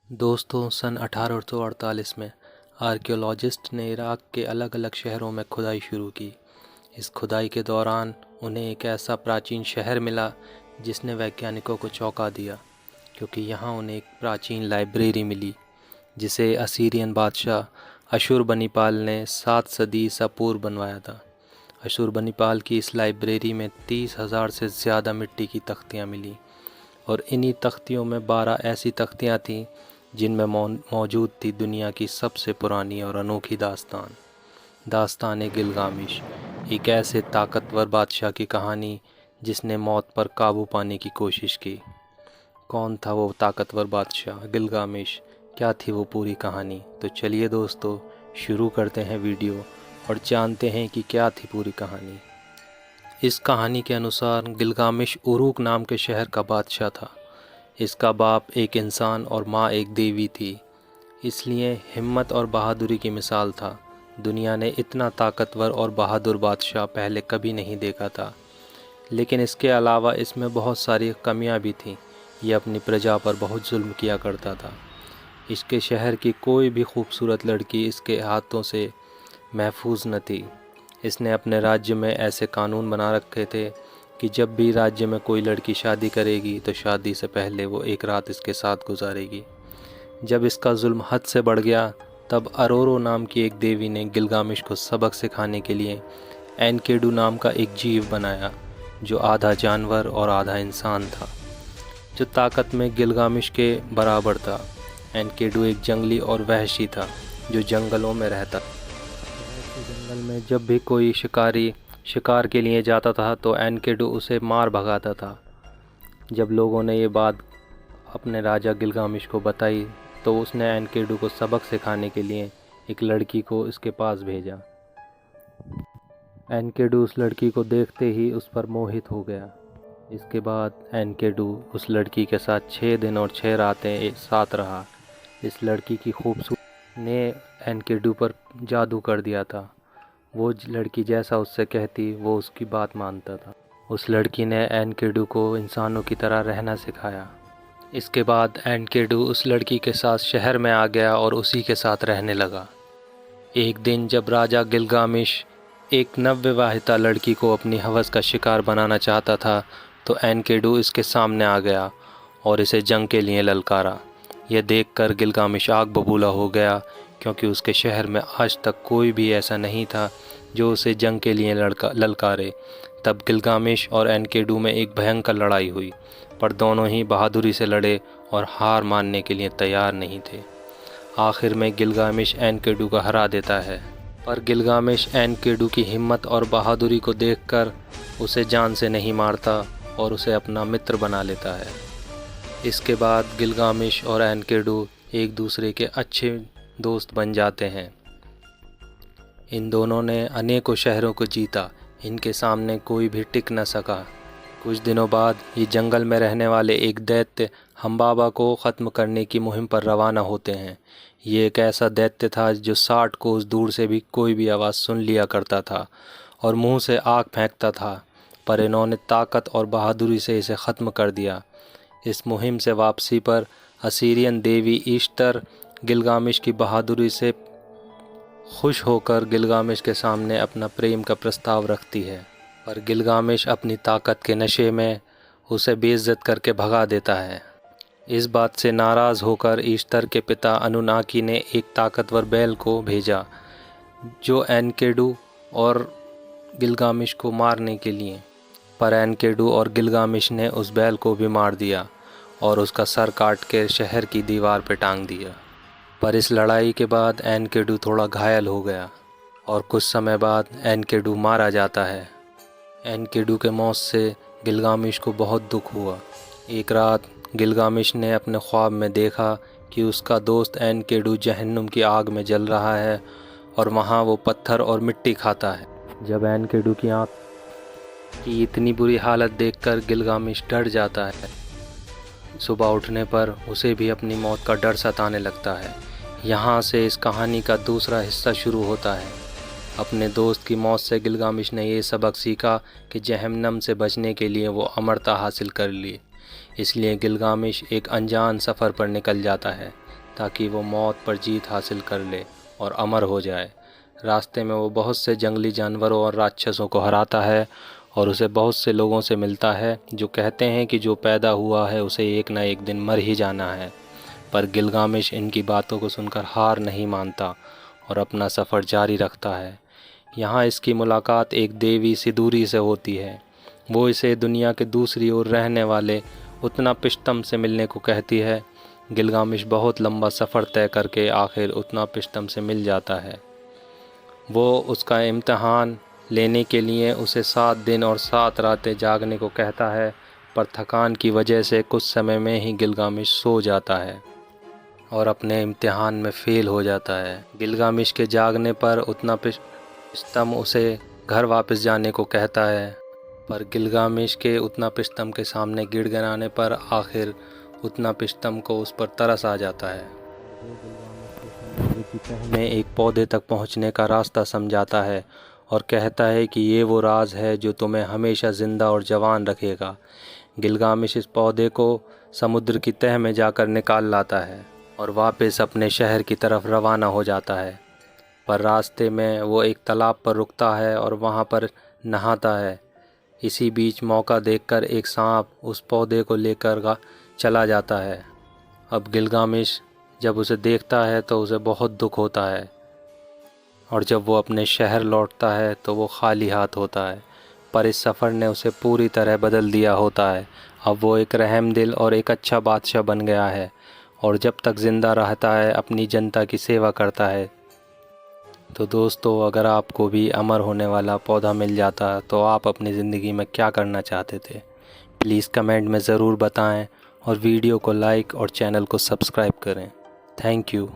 दोस्तों, सन 1848 में आर्कियोलॉजिस्ट ने इराक़ के अलग अलग शहरों में खुदाई शुरू की। इस खुदाई के दौरान उन्हें एक ऐसा प्राचीन शहर मिला जिसने वैज्ञानिकों को चौंका दिया, क्योंकि यहाँ उन्हें एक प्राचीन लाइब्रेरी मिली जिसे असीरियन बादशाह अशुरबनीपाल ने 7 सदी ईसा पूर्व बनवाया था। अशुरबनीपाल की इस लाइब्रेरी में 30,000 से ज़्यादा मिट्टी की तख्तियाँ मिली और इन्हीं तख्तियों में 12 ऐसी तख्तियाँ थीं जिनमें मौजूद थी दुनिया की सबसे पुरानी और अनोखी दास्तान गिलगामेश, एक ऐसे ताकतवर बादशाह की कहानी जिसने मौत पर काबू पाने की कोशिश की। कौन था वो ताकतवर बादशाह गिलगामेश? क्या थी वो पूरी कहानी? तो चलिए दोस्तों, शुरू करते हैं वीडियो और जानते हैं कि क्या थी पूरी कहानी। इस कहानी के अनुसार गिलगामेश उरूक नाम के शहर का बादशाह था। इसका बाप एक इंसान और माँ एक देवी थी, इसलिए हिम्मत और बहादुरी की मिसाल था। दुनिया ने इतना ताकतवर और बहादुर बादशाह पहले कभी नहीं देखा था, लेकिन इसके अलावा इसमें बहुत सारी कमियां भी थीं। ये अपनी प्रजा पर बहुत जुल्म किया करता था। इसके शहर की कोई भी खूबसूरत लड़की इसके हाथों से महफूज न थी। इसने अपने राज्य में ऐसे कानून बना रखे थे कि जब भी राज्य में कोई लड़की शादी करेगी तो शादी से पहले वो एक रात इसके साथ गुजारेगी। जब इसका जुल्म हद से बढ़ गया, तब अरोरो नाम की एक देवी ने गिलगामेश को सबक सिखाने के लिए एनकेडू नाम का एक जीव बनाया, जो आधा जानवर और आधा इंसान था, जो ताकत में गिलगामेश के बराबर था। एनकेडू एक जंगली और वहशी था जो जंगलों में रहता। जंगल में जब भी कोई शिकारी शिकार के लिए जाता था तो एनकेडू उसे मार भगाता था। जब लोगों ने ये बात अपने राजा गिलगामेश को बताई तो उसने एनकेडू को सबक सिखाने के लिए एक लड़की को इसके पास भेजा। एनकेडू उस लड़की को देखते ही उस पर मोहित हो गया। इसके बाद एनकेडू उस लड़की के साथ 6 दिन और 6 रातें एक साथ रहा। इस लड़की की खूबसूरती ने एनकेडू पर जादू कर दिया था। वो लड़की जैसा उससे कहती वो उसकी बात मानता था। उस लड़की ने एनकेडू को इंसानों की तरह रहना सिखाया। इसके बाद एनकेडू उस लड़की के साथ शहर में आ गया और उसी के साथ रहने लगा। एक दिन जब राजा गिलगामेश एक नवविवाहिता लड़की को अपनी हवस का शिकार बनाना चाहता था तो एनकेडू इसके सामने आ गया और इसे जंग के लिए ललकारा। यह देखकर गिलगामेश आग बबूला हो गया, क्योंकि उसके शहर में आज तक कोई भी ऐसा नहीं था जो उसे जंग के लिए ललकारे। तब गिलगामेश और एनकेडू में एक भयंकर लड़ाई हुई, पर दोनों ही बहादुरी से लड़े और हार मानने के लिए तैयार नहीं थे। आखिर में गिलगामेश एनकेडू को हरा देता है, पर गिलगामेश एनकेडू की हिम्मत और बहादुरी को देखकर उसे जान से नहीं मारता और उसे अपना मित्र बना लेता है। इसके बाद गिलगामेश और एनकेडू एक दूसरे के अच्छे दोस्त बन जाते हैं। इन दोनों ने अनेकों शहरों को जीता। इनके सामने कोई भी टिक न सका। कुछ दिनों बाद ये जंगल में रहने वाले एक दैत्य हमबाबा को ख़त्म करने की मुहिम पर रवाना होते हैं। ये एक ऐसा दैत्य था जो 60 कोस दूर से भी कोई भी आवाज़ सुन लिया करता था और मुंह से आग फेंकता था, पर इन्होंने ताकत और बहादुरी से इसे ख़त्म कर दिया। इस मुहिम से वापसी पर असीरियन देवी ईस्टर गिलगामेश की बहादुरी से खुश होकर गिलगामेश के सामने अपना प्रेम का प्रस्ताव रखती है, पर गिलगामेश अपनी ताकत के नशे में उसे बेइज्जत करके भगा देता है। इस बात से नाराज़ होकर ईस्टर के पिता अनुनाकी ने एक ताकतवर बैल को भेजा, जो एनकेडू और गिलगामेश को मारने के लिए, पर एनकेडू और गिलगामेश ने उस बैल को भी मार दिया और उसका सर काट के शहर की दीवार पर टांग दिया। पर इस लड़ाई के बाद एनकेडू थोड़ा घायल हो गया और कुछ समय बाद एनकेडू मारा जाता है। एनकेडू के मौत से गिलगामेश को बहुत दुख हुआ। एक रात गिलगामेश ने अपने ख्वाब में देखा कि उसका दोस्त एनकेडू जहन्नुम की आग में जल रहा है और वहाँ वो पत्थर और मिट्टी खाता है। जब एनकेडू की आँख की इतनी बुरी हालत देखकर गिलगामेश डर जाता है। सुबह उठने पर उसे भी अपनी मौत का डर सताने लगता है। यहाँ से इस कहानी का दूसरा हिस्सा शुरू होता है। अपने दोस्त की मौत से गिलगामेश ने ये सबक सीखा कि जहन्नम से बचने के लिए वो अमरता हासिल कर ली। इसलिए गिलगामेश एक अनजान सफ़र पर निकल जाता है ताकि वो मौत पर जीत हासिल कर ले और अमर हो जाए। रास्ते में वो बहुत से जंगली जानवरों और राक्षसों को हराता है और उसे बहुत से लोगों से मिलता है जो कहते हैं कि जो पैदा हुआ है उसे एक ना एक दिन मर ही जाना है। पर गिलगामेश इनकी बातों को सुनकर हार नहीं मानता और अपना सफ़र जारी रखता है। यहाँ इसकी मुलाकात एक देवी सिदूरी से होती है। वो इसे दुनिया के दूसरी ओर रहने वाले उत्नापिष्टम से मिलने को कहती है। गिलगामेश बहुत लंबा सफ़र तय करके आखिर उत्नापिष्टम से मिल जाता है। वो उसका इम्तहान लेने के लिए उसे 7 दिन और 7 रातें जागने को कहता है, पर थकान की वजह से कुछ समय में ही गिलगामेश सो जाता है और अपने इम्तिहान में फ़ेल हो जाता है। गिलगामेश के जागने पर उत्नापिष्टम उसे घर वापस जाने को कहता है, पर गिलगामेश के उत्नापिष्टम के सामने गिड़गिड़ाने पर आखिर उत्नापिष्टम को उस पर तरस आ जाता है। में एक पौधे तक पहुंचने का रास्ता समझाता है और कहता है कि ये वो राज है जो तुम्हें हमेशा ज़िंदा और जवान रखेगा। गिलगामेश इस पौधे को समुद्र की तह में जाकर निकाल लाता है और वापस अपने शहर की तरफ रवाना हो जाता है। पर रास्ते में वो एक तालाब पर रुकता है और वहाँ पर नहाता है। इसी बीच मौका देखकर एक सांप उस पौधे को लेकर चला जाता है। अब गिलगामेश जब उसे देखता है तो उसे बहुत दुख होता है और जब वो अपने शहर लौटता है तो वो खाली हाथ होता है। पर इस सफ़र ने उसे पूरी तरह बदल दिया होता है। अब वो एक रहमदिल और एक अच्छा बादशाह बन गया है और जब तक ज़िंदा रहता है अपनी जनता की सेवा करता है। तो दोस्तों, अगर आपको भी अमर होने वाला पौधा मिल जाता तो आप अपनी ज़िंदगी में क्या करना चाहते थे? प्लीज़ कमेंट में ज़रूर बताएं और वीडियो को लाइक और चैनल को सब्सक्राइब करें। Thank you.